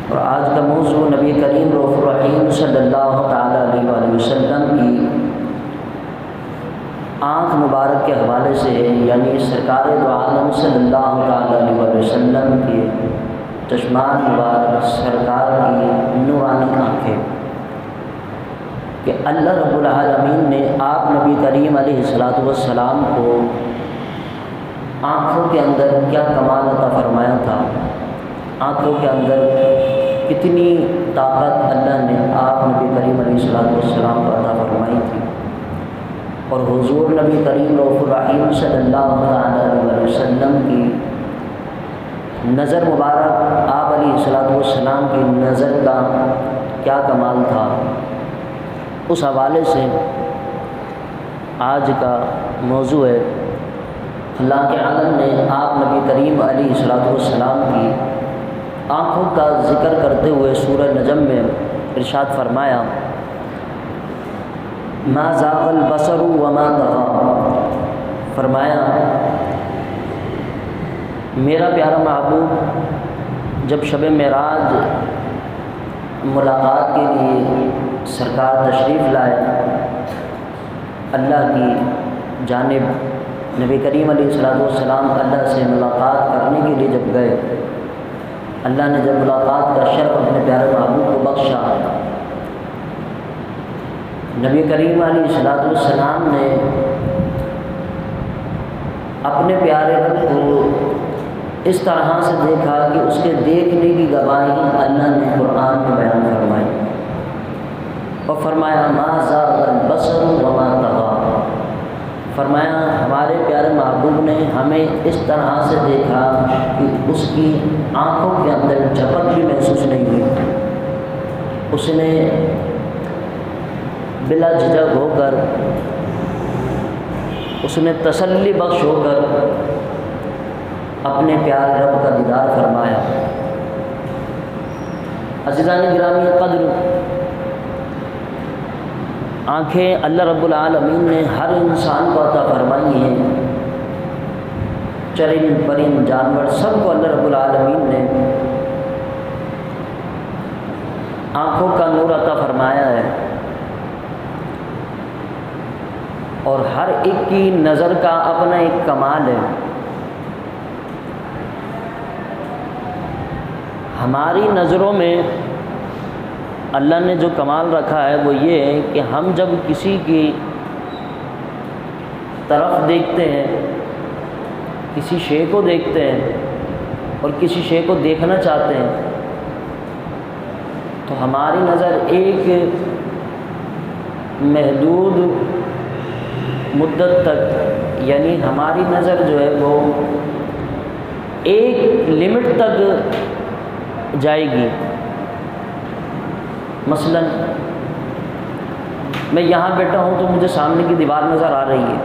اور آج کا موضوع نبی کریم رؤوف الرحیم صلی اللہ تعالیٰ علیہ وآلہ وسلم کی آنکھ مبارک کے حوالے سے ہے، یعنی سرکار دو عالم صلی اللہ تعالیٰ علیہ وآلہ وسلم کے چشمان مبارک، سرکار کی نورانی آنکھیں، کہ اللہ رب العالمین نے آپ نبی کریم علیہ الصلاۃ والسلام کو آنکھوں کے اندر کیا کمال عطا فرمایا تھا، آنکھوں کے اندر کتنی طاقت اللہ نے آپ نبی کریم علیہ الصلاۃ والسلام کو عطا فرمائی تھی۔ اور حضور نبی کریم رؤوف الرحیم صلی اللہ علیہ وسلم کی نظر مبارک، آپ علیہ الصلاۃ والسلام کی نظر کا کیا کمال تھا، اس حوالے سے آج کا موضوع ہے۔ اللہ کے عالم نے آپ نبی کریم علیہ الصلاۃ والسلام کی آنکھوں کا ذکر کرتے ہوئے سورہ نجم میں ارشاد فرمایا، ما زاغ البصر وما طغى، فرمایا میرا پیارا محبوب جب شب معراج ملاقات کے لیے سرکار تشریف لائے، اللہ کی جانب نبی کریم علیہ الصلاۃ والسلام اللہ سے ملاقات کرنے کے لیے جب گئے، اللہ نے جب ملاقات کا شرف اپنے پیارے محبوب کو بخشا، نبی کریم علیہ الصلاۃ والسلام نے اپنے پیارے رب کو اس طرح سے دیکھا کہ اس کے دیکھنے کی گواہی اللہ نے قرآن میں بیان فرمائی، اور فرمایا ما زاغ البصر وما طغى، فرمایا ہمارے پیارے محبوب نے ہمیں اس طرح سے دیکھا کہ اس کی آنکھوں کے اندر جھپک بھی محسوس نہیں ہوئی، اس نے بلا جھجک ہو کر، اس نے تسلی بخش ہو کر اپنے پیارے رب کا دیدار فرمایا۔ عزیزان گرامی قدر، آنکھیں اللہ رب العالمین نے ہر انسان کو عطا فرمائی ہیں، چرند پرند جانور سب کو اللہ رب العالمین نے آنکھوں کا نور عطا فرمایا ہے، اور ہر ایک کی نظر کا اپنا ایک کمال ہے۔ ہماری نظروں میں اللہ نے جو کمال رکھا ہے وہ یہ ہے کہ ہم جب کسی کی طرف دیکھتے ہیں، کسی شے کو دیکھتے ہیں اور کسی شے کو دیکھنا چاہتے ہیں، تو ہماری نظر ایک محدود مدت تک، یعنی ہماری نظر جو ہے وہ ایک لمٹ تک جائے گی۔ مثلا میں یہاں بیٹھا ہوں تو مجھے سامنے کی دیوار نظر آ رہی ہے،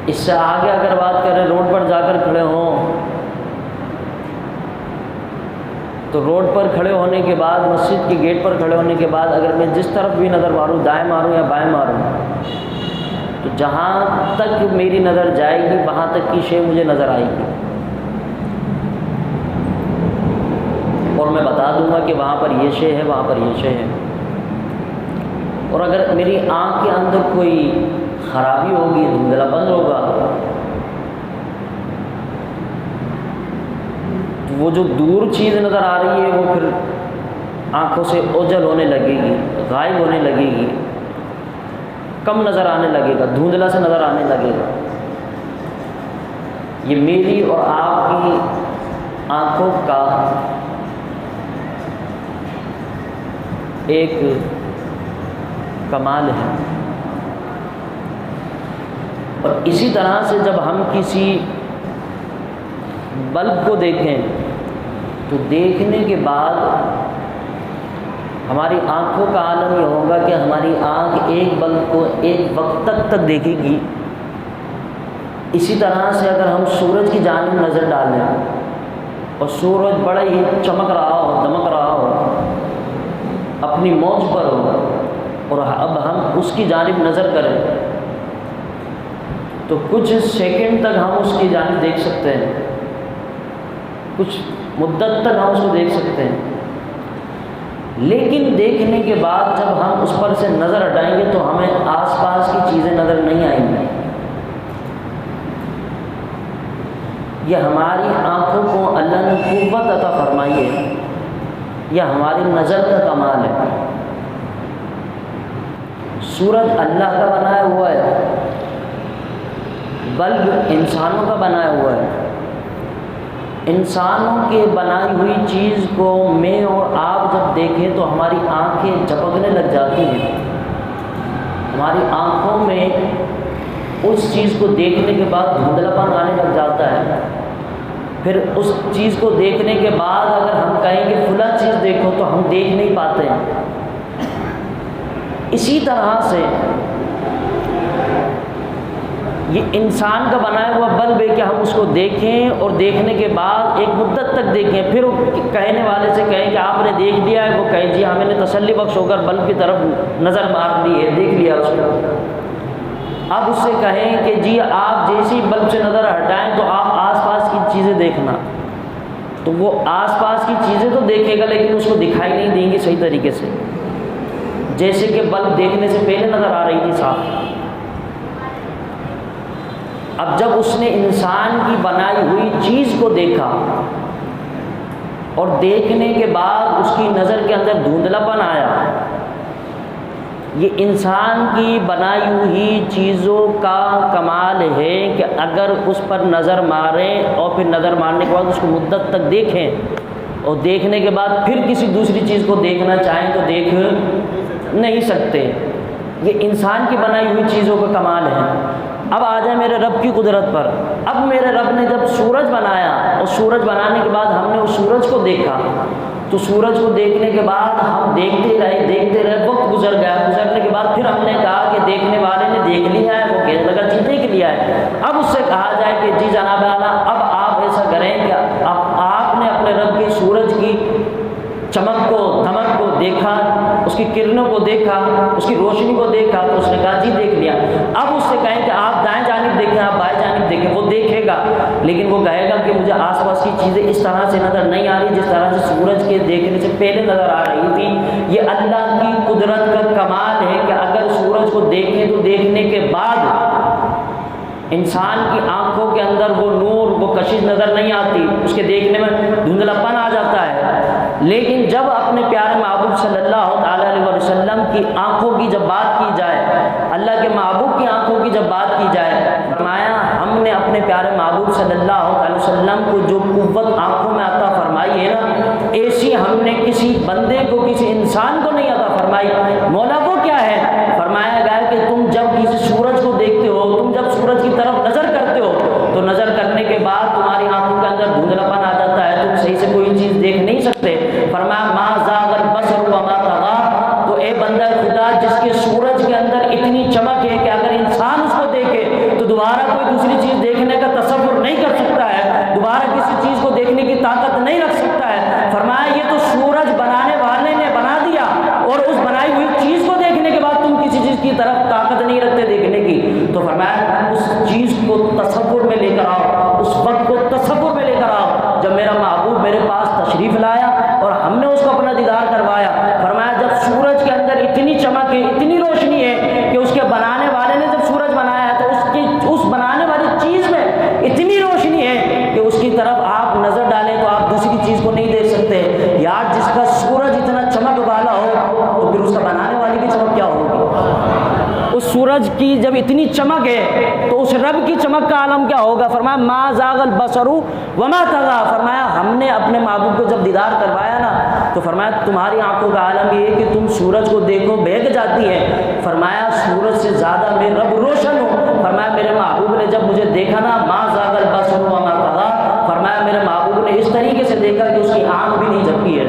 اس سے آگے اگر بات کریں روڈ پر جا کر کھڑے ہوں تو روڈ پر کھڑے ہونے کے بعد، مسجد کے گیٹ پر کھڑے ہونے کے بعد اگر میں جس طرف بھی نظر ماروں، دائیں ماروں یا بائیں ماروں، تو جہاں تک میری نظر جائے گی وہاں تک کی شے مجھے نظر آئے گی، اور میں بتا دوں گا کہ وہاں پر یہ شے ہے، وہاں پر یہ شے ہے۔ اور اگر میری آنکھ کے اندر کوئی خرابی ہوگی، دھندلا پن ہوگا، تو وہ جو دور چیز نظر آ رہی ہے وہ پھر آنکھوں سے اوجھل ہونے لگے گی، غائب ہونے لگے گی، کم نظر آنے لگے گا، دھندلا سے نظر آنے لگے گا۔ یہ میری اور آپ کی آنکھوں کا ایک کمال ہے۔ اور اسی طرح سے جب ہم کسی بلب کو دیکھیں تو دیکھنے کے بعد ہماری آنکھوں کا عالم یہ ہوگا کہ ہماری آنکھ ایک بلب کو ایک وقت تک دیکھے گی۔ اسی طرح سے اگر ہم سورج کی جانب نظر ڈالیں اور سورج بڑا ہی چمک رہا ہو، دمک رہا ہو، اپنی موج پر ہو، اور اب ہم اس کی جانب نظر کریں تو کچھ سیکنڈ تک ہم اس کی جانب دیکھ سکتے ہیں، کچھ مدت تک ہم اس کو دیکھ سکتے ہیں، لیکن دیکھنے کے بعد جب ہم اس پر سے نظر ہٹائیں گے تو ہمیں آس پاس کی چیزیں نظر نہیں آئیں گی۔ یہ ہماری آنکھوں کو اللہ نے قوت عطا فرمائی ہے، یہ ہماری نظر کا کمال ہے۔ سورج اللہ کا بنایا ہوا ہے، بلب انسانوں کا بنایا ہوا ہے۔ انسانوں کے بنائی ہوئی چیز کو میں اور آپ جب دیکھیں تو ہماری آنکھیں جھپکنے لگ جاتی ہیں، ہماری آنکھوں میں اس چیز کو دیکھنے کے بعد دھندلاپن آنے لگ جاتا ہے۔ پھر اس چیز کو دیکھنے کے بعد اگر ہم کہیں کہ فلاں چیز دیکھو تو ہم دیکھ نہیں پاتے ہیں۔ اسی طرح سے یہ انسان کا بنایا ہوا بلب ہے کہ ہم اس کو دیکھیں اور دیکھنے کے بعد ایک مدت تک دیکھیں، پھر کہنے والے سے کہیں کہ آپ نے دیکھ لیا ہے، وہ کہیں جی ہمیں نے تسلی بخش ہو کر بلب کی طرف نظر مار لی ہے، دیکھ لیا اس کو۔ اب اس سے کہیں کہ جی آپ جیسی بلب سے نظر ہٹائیں تو آپ آس پاس کی چیزیں دیکھنا، تو وہ آس پاس کی چیزیں تو دیکھے گا لیکن اس کو دکھائی نہیں دیں گی صحیح طریقے سے، جیسے کہ بلب دیکھنے سے پہلے نظر آ رہی تھی صاف۔ اب جب اس نے انسان کی بنائی ہوئی چیز کو دیکھا اور دیکھنے کے بعد اس کی نظر کے اندر دھندلاپن آیا، یہ انسان کی بنائی ہوئی چیزوں کا کمال ہے کہ اگر اس پر نظر ماریں اور پھر نظر مارنے کے بعد اس کو مدت تک دیکھیں اور دیکھنے کے بعد پھر کسی دوسری چیز کو دیکھنا چاہیں تو دیکھ نہیں سکتے۔ یہ انسان کی بنائی ہوئی چیزوں کا کمال ہے۔ اب آ جائیں میرے رب کی قدرت پر۔ اب میرے رب نے جب سورج بنایا اور سورج بنانے کے بعد ہم نے اس سورج کو دیکھا، تو سورج کو دیکھنے کے بعد ہم دیکھتے رہے، وقت گزر گیا، گزرنے کے بعد پھر ہم نے کہا کہ دیکھنے والے نے دیکھ لیا ہے، وہ کہنے لگا جی دیکھ لیا ہے۔ اب اس سے کہا جائے کہ جی جناب اعلیٰ اب آپ ایسا کریں کہ اب آپ نے اپنے رب کے سورج کی چمک کو دھمک کو دیکھا، اس کی کرنوں کو دیکھا، اس کی روشنی کو دیکھا، تو اس نے کہا جی دیکھ لیا۔ اب اس سے کہیں کہ آپ دائیں جانب دیکھیں، آپ بائیں جانب دیکھیں، وہ دیکھے گا لیکن وہ کہے گا کہ مجھے آس پاس کی چیزیں اس طرح سے نظر نہیں آ رہی جس طرح سے سورج کے دیکھنے سے پہلے نظر آ رہی تھی۔ یہ اللہ کی قدرت کا کمال ہے کہ اگر سورج کو دیکھیں تو دیکھنے کے بعد انسان کی آنکھوں کے اندر وہ نور، وہ کشش نظر نہیں آتی، اس کے دیکھنے میں دھندلاپن آ جاتا ہے۔ لیکن جب اپنے پیارے محبوب صلی اللہ تعالیٰ علیہ وسلم کی آنکھوں کی جب بات کی جائے، اللہ کے محبوب کی آنکھوں کی جب بات کی جائے، فرمایا ہم نے اپنے پیارے محبوب صلی اللہ علیہ وسلم کو جو قوت آنکھوں میں عطا فرمائی ہے نا، ایسی ہم نے کسی بندے کو، کسی انسان کو نہیں عطا فرمائی۔ مولا وہ کیا ہے؟ فرمایا گیا کہ تم جب کسی سورج کو دیکھتے ہو، تم جب سورج کی طرف نظر کرتے ہو تو نظر کرنے کے بعد تمہاری آنکھوں کے اندر دھندلاپن آ جاتا ہے، تم صحیح سے کوئی چیز دیکھ نہیں سکتے۔ فرمایا ما زاغ البصر وما طغى، تو اے بندہ خدا جس کے سورج کے اندر اتنی چمک ہے کہ اگر انسان اس کو دیکھے تو دوبارہ کوئی دوسری چیز دیکھنے کا تصور نہیں کر سکتا ہے، دوبارہ کسی چیز کو دیکھنے کی طاقت نہیں رکھ سکتا ہے۔ فرمایا یہ تو سورج بنانے والے نے بنا دیا اور اس بنائی ہوئی چیز کو دیکھنے کے بعد تم کسی چیز کی طرف طاقت نہیں رکھتے دیکھنے کی۔ تو فرمایا اس چیز کو تصور میں لے کر آؤ، اس وقت کو تصور میں لے کر آؤ جب میرا محبوب میرے پاس تشریف لایا اور ہم نے اس کو اپنا دیدار کروایا۔ فرمایا جب سورج کے اندر اتنی چمک ہے، اتنی روشنی ہے کہ اس کے بنانے والے نے جب سورج بنایا ہے تو اس بنانے والی چیز میں اتنی روشنی ہے کہ اس کی طرف آپ نظر ڈالیں تو آپ دوسری چیز کو نہیں دیکھ سکتے۔ یار جس کا سورج اتنا چمک والا ہو تو پھر اس کا بنانے والی کی چمک کیا ہوگی؟ اس سورج کی جب اتنی چمک ہے تو اس رب کی چمک کا عالم کیا ہوگا؟ فرمایا ما زاغ البصر وما طغى، فرمایا ہم نے اپنے محبوب کو جب دیدار کروایا نا تو فرمایا تمہاری آنکھوں کا عالم یہ ہے کہ تم سورج کو دیکھو بہک جاتی ہے۔ فرمایا سورج سے زیادہ میں رب روشن ہوں۔ فرمایا میرے محبوب نے جب مجھے دیکھا نا ما زاغ البصر وما طغى، فرمایا میرے محبوب نے اس طریقے سے دیکھا کہ اس کی آنکھ بھی نہیں جھپکی ہے۔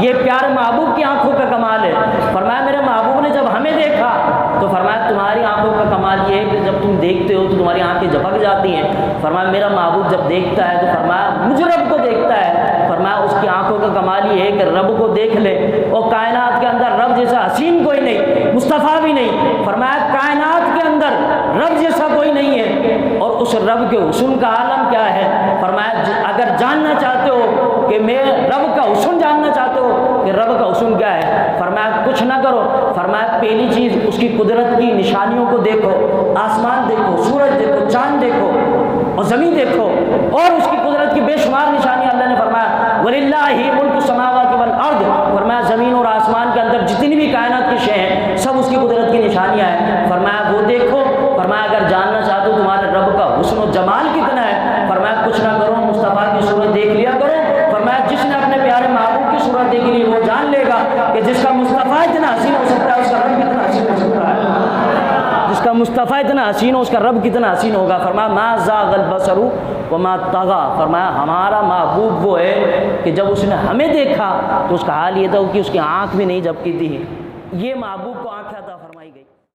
یہ پیارے محبوب کی آنکھوں کا کمال ہے۔ فرمایا میرے محبوب نے جب ہمیں دیکھا تو فرمایا تمہاری آنکھوں کا کمال یہ ہے کہ جب تم دیکھتے ہو تو تمہاری آنکھیں جھپک جاتی ہیں۔ فرمایا میرا محبوب جب دیکھتا ہے تو فرمایا مجھ رب کو دیکھتا ہے۔ فرمایا اس کی آنکھوں کا کمال یہ ہے کہ رب کو دیکھ لے، اور کائنات کے اندر رب جیسا حسین کوئی نہیں، مصطفیٰ بھی نہیں۔ فرمایا کائنات کے اندر رب جیسا کوئی نہیں ہے۔ اور اس رب کے حسن کا عالم کیا ہے؟ فرمایا اگر جاننا چاہتے ہو کہ میں رب کا حسن جاننا چاہتے ہو کہ رب کا حسن کیا ہے، فرمایا کچھ نہ کرو، فرمایا پہلی چیز اس کی قدرت کی نشانیوں کو دیکھو، آسمان دیکھو، سورج دیکھو، چاند دیکھو اور زمین دیکھو، اور اس کی قدرت کی بے شمار نشانیاں اللہ نے فرمایا وَلِلَّهِ مُلْكُ السَّمَاوَاتِ وَالْأَرْضِ، فرمایا زمین اور آسمان کے اندر جتنی بھی کائنات کی شے ہیں سب اس کی قدرت کی نشانیاں ہیں، فرمایا وہ دیکھو۔ فرمایا اگر جاننا چاہتے ہو تمہارے رب کا حسن و جمال کتنا ہے، فرمایا کچھ نہ کرو، مصطفیٰ کی صورت دیکھ لیا کرو۔ فرمایا جس نے اپنے پیارے محبوب کی صورت دیکھ لی وہ جان لے گا کہ جس کا مصطفیٰ اتنا حسین ہو سکتا ہے اس کا رب کتنا حسین ہو سکتا ہے، جس کا مصطفیٰ اتنا حسین ہو اس کا رب کتنا حسین ہوگا۔ فرمایا ما زاغ البصر وما طغى، فرمایا ہمارا محبوب وہ ہے کہ جب اس نے ہمیں دیکھا تو اس کا حال یہ تھا کہ اس کی آنکھ بھی نہیں جھپکی تھی، یہ محبوب کو آنکھ عطا فرمایا۔